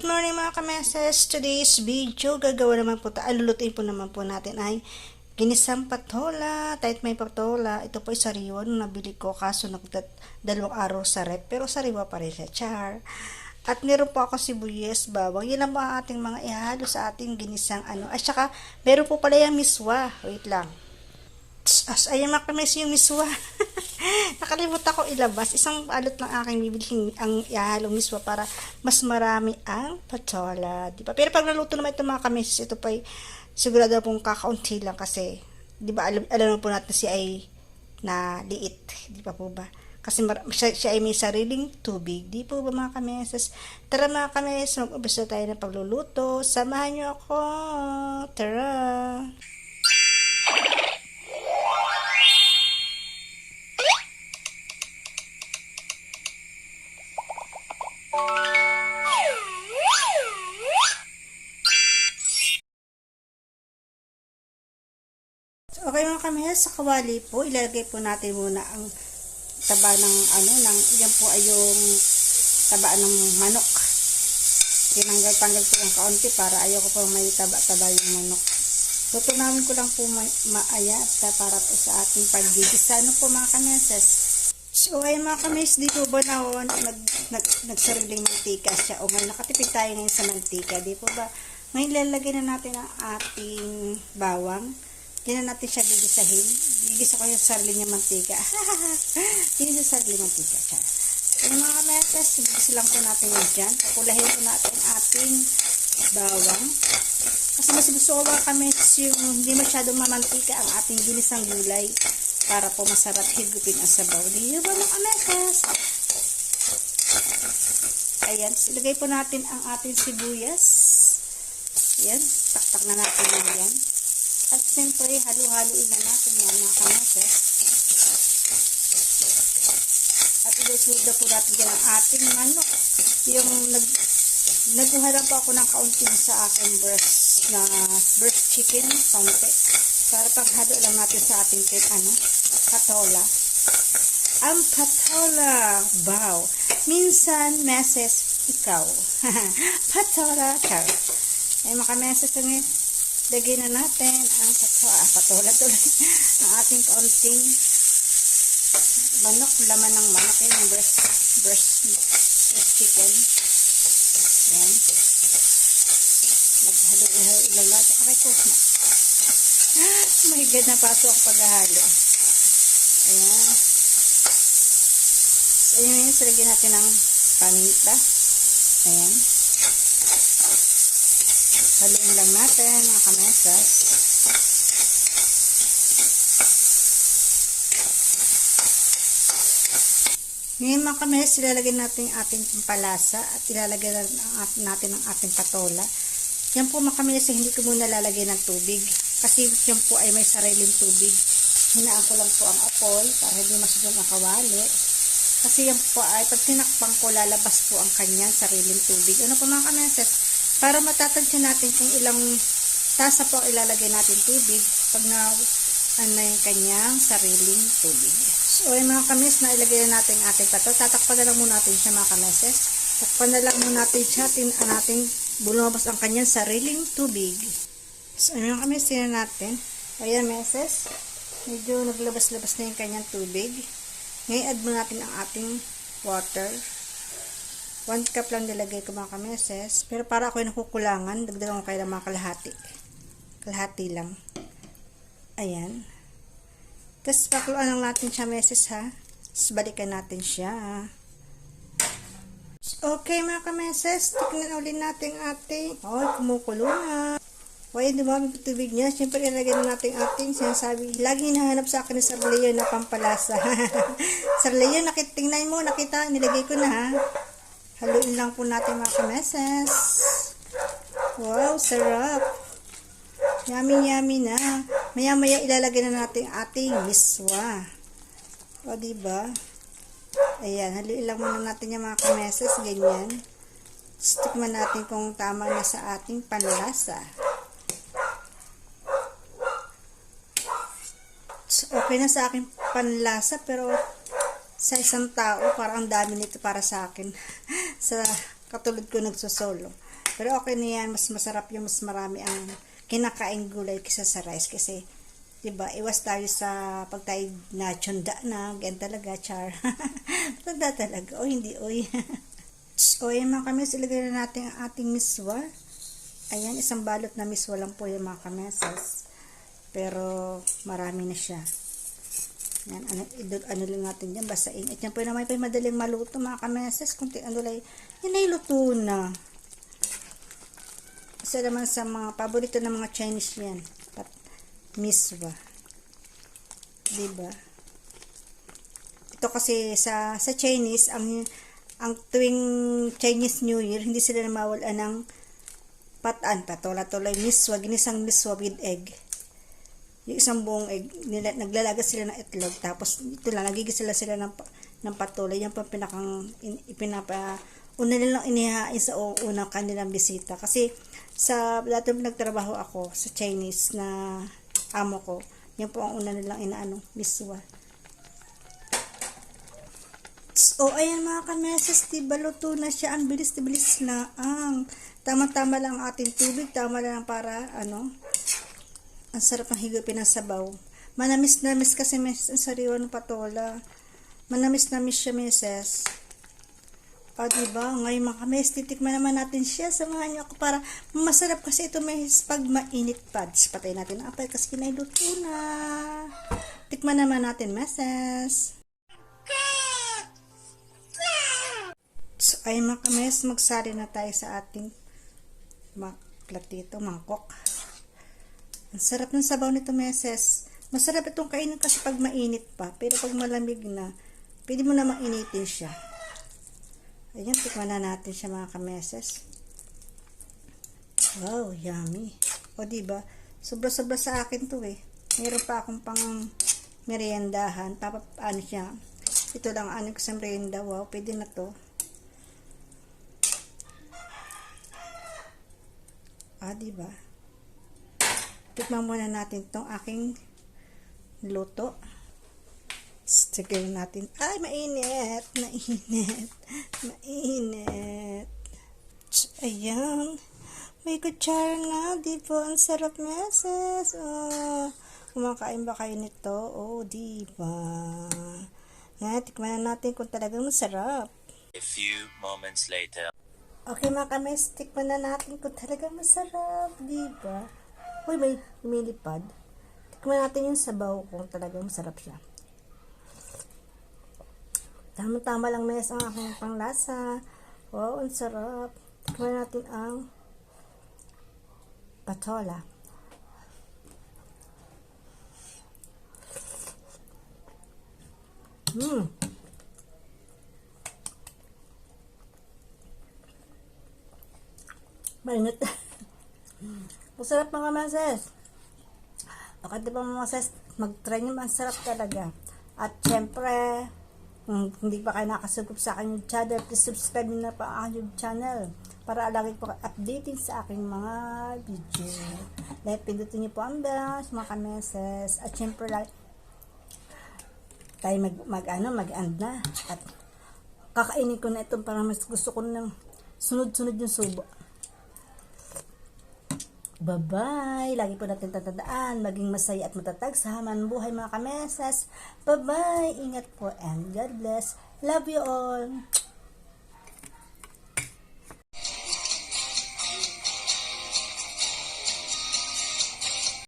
Good morning mga kameses. Today's video, gagawa naman po lulutuin po naman po natin ay ginisang patola. Kahit may patola, ito po ay sariwa nung nabili ko kaso dalawang araw sa rep, pero sariwa pa rin siya, char. At meron po ako sibuyas, bawang. Yan ang mga ating mga ihalo sa ating ginisang At saka, meron po pala yung miswa. Wait lang. Ayan mga kames yung miswa. Nakalimutan ko ilabas. Isang alot lang aking bibilhin ang ihahalong miswa para mas marami ang patola. Diba? Pero pag naluto naman ito mga kames, ito pa sigurado pong kakaunti lang kasi, diba, alam po natin siya ay na liit. Di ba po ba? Kasi siya ay may sariling tubig. Di po ba mga kameses? Tara mga kameses, mag-umpisa tayo ng pagluluto. Samahan niyo ako. Tara! Okay mga kameses, sa kawali po, ilalagay po natin muna ang taba ng yan po ay yung taba ng manok. Tinanggal-tanggal ko yung kaunti para ayoko po may taba-taba yung manok. Tutunawin ko lang po maayat para po sa ating paggigisa. Ano po mga kameses? So ay mga kameses, dito ba na nagsariling mantika siya? O ngayon nakatipid tayo ngayon sa mantika. Di po ba? Ngayon lalagay na natin ang ating bawang. Diyan na natin siya gigisahin. Gigisa ko yung sarili niya mantika. Hindi sa sarili mantika. Yung mga kameses, gigisa lang po natin yun dyan. Pakulahin po natin ating bawang. Kasi mas gusto ko mga kameses yung hindi masyadong mamantika ang ating ginisang gulay para po masarap higupin ang sabaw. Di ba mga kameses? Ayan. Ilagay po natin ang ating sibuyas. Ayan. Taktak na natin yan. At siyempre, halo-haloin na natin yan mga kameses. At ilusuda po natin dyan ang ating manok. Yung naguha lang po ako ng kaunting sa aking breast chicken, kaunti. Para paghalo lang natin sa ating patola. Ang patola, wow. Minsan, meses, ikaw. Patola, char. Ay mga kameses ngayon. Lagyan na natin ang patola ang ating kaunting manok, laman ng manok, yung breast chicken. Yan. Maghalo-halo lang natin. Okay po. My God, napaso ang paghahalo. Ayan. So, ayun yun. Lagyan natin ng paminta. Ayan. Haluin lang natin mga kameses. Ngayon mga kameses, ilalagay natin ang ating pampalasa at ilalagay natin ang ating patola. Yan po mga kameses, hindi ko muna lalagay ng tubig kasi yan po ay may sariling tubig. Hinaan ko lang po ang apoy para hindi masyadong ang kawali. Kasi yan po ay pag tinakpang ko, lalabas po ang kanyang sariling tubig. Ano po mga kameses? Para matatansya natin kung ilang tasa po ilalagay natin tubig pag yung kanyang sariling tubig. So, ay mga kames, na ilagay na natin ating pato. Tatakpan na lang muna natin siya mga kameses. Takpan na lang muna natin siya. Natin lumabas ang kanyang sariling tubig. So, ay mga kames, tingnan natin. Ayan meses. Medyo naglabas-labas na yung kanyang tubig. Ngayon, add muna natin ang ating water. 1 cup lang nilagay ko mga kameses. Pero para ako yung nakukulangan, dagdagan ko kayo ng mga kalahati. Kalahati lang. Ayan. Tapos pakuluan lang natin siya meses ha. Tapos balikan natin siya. Okay mga kameses. Tignan ulit natin ating. Kumukulo na. Why dumami yung tubig niya. Siyempre ilagay na natin ating sinasabi. Laging hinahanap sa akin ng sarlayo na pampalasa. Sarlayo, tingnan mo. Nakita, nilagay ko na ha. Haluin lang po natin mga kameses. Wow, sarap. Yummy, yummy na. Maya-maya ilalagay na natin ating miswa. O, diba? Ayan, haluin lang muna natin yung mga kameses. Ganyan. Tikman natin kung tama na sa ating panlasa. Okay na sa aking panlasa, pero sa isang tao, parang ang dami nito para sa akin. Sa katulad ko nagsosolo. Pero okay na yan, mas masarap yung mas marami ang kinakain gulay kaysa sa rice kasi diba, iwas tayo sa pag tayo natsyunda na, ganyan talaga, char. Tanda talaga, o hindi, oy. So, ayan mga kames, ilagay na natin ang ating miswa. Ayan, isang balot na miswa lang po yung mga kameses. Pero, marami na siya. Yan, ano lang natin dyan, basain. At yan po naman po madaling maluto mga kameses. Kung ano lang, yan ay luto na. Isa naman sa mga paborito ng mga Chinese yan. Miswa. Diba? Ito kasi sa Chinese, ang tuwing Chinese New Year, hindi sila namawala ng patola-tola, miswa, ginisang miswa with egg. Yung isang buong egg, naglalaga sila ng itlog, tapos ito lang, nagigisa sila ng patola. Yan pa una nilang inihain sa unang kanilang bisita. Kasi sa dati nagtrabaho ako sa Chinese na amo ko, yan po ang una nilang inaano, miswa. So, ayan mga kameses, diba luto na siya, ang bilis na tama-tama lang ang ating tubig, tama lang para ang sarap ng higupin ng sabaw. Manamis-namis kasi meses ang sariwa ng patola. Manamis-namis siya meses. Diba? Ngayon mga kames, titikman naman natin siya. Samahan niyo ako para masarap kasi ito meses pag mainit pa. Patay natin ang apay kasi kinailuto na. Tikman naman natin meses. So, ay mga kames, magsari na tayo sa ating platito, mangkok. Ang sarap ng sabaw nito meses. Masarap itong kainin kasi pag mainit pa. Pero pag malamig na, pwede mo na mainitin siya. Ayan, tikman na natin siya mga kameses. Wow, yummy. O diba, sobra-sobra sa akin to eh. Meron pa akong pang meriendahan. Papaano siya. Ito lang ano ko sa merienda. Wow, pwede na to. Diba? Tikman muna natin tong aking luto. Sige natin. Ay, mainit. Mainit. Ayan. May kutsara na. Diba? Ang sarap meses. Kumakain ba kayo nito? Diba? Yan, tikman na natin kung talagang masarap. A few moments later. Okay mga kames, tikman na natin kung talagang masarap. Diba? Uy, may lumilipad. Tikman natin yung sabaw kung talagang masarap siya. Tama-tama lang mes ang aking panglasa. Wow, ang sarap. Tikman natin ang patola. Mainit. Masarap mga meses. Baka diba mga meses, mag-try nyo, masarap talaga. At syempre, kung hindi pa kayo nakasubscribe sa aking YouTube channel, please subscribe nyo na pa ang YouTube channel para lagi po updating sa aking mga video. Dahil pindutin nyo po ang bell, mga kameses. At syempre, tayo mag-end na. At kakainin ko na ito para mas gusto ko ng sunod-sunod yung subo. Bye-bye! Lagi po natin tatandaan, maging masaya at matatag sa haman buhay mga kamesas. Bye-bye! Ingat po and God bless. Love you all!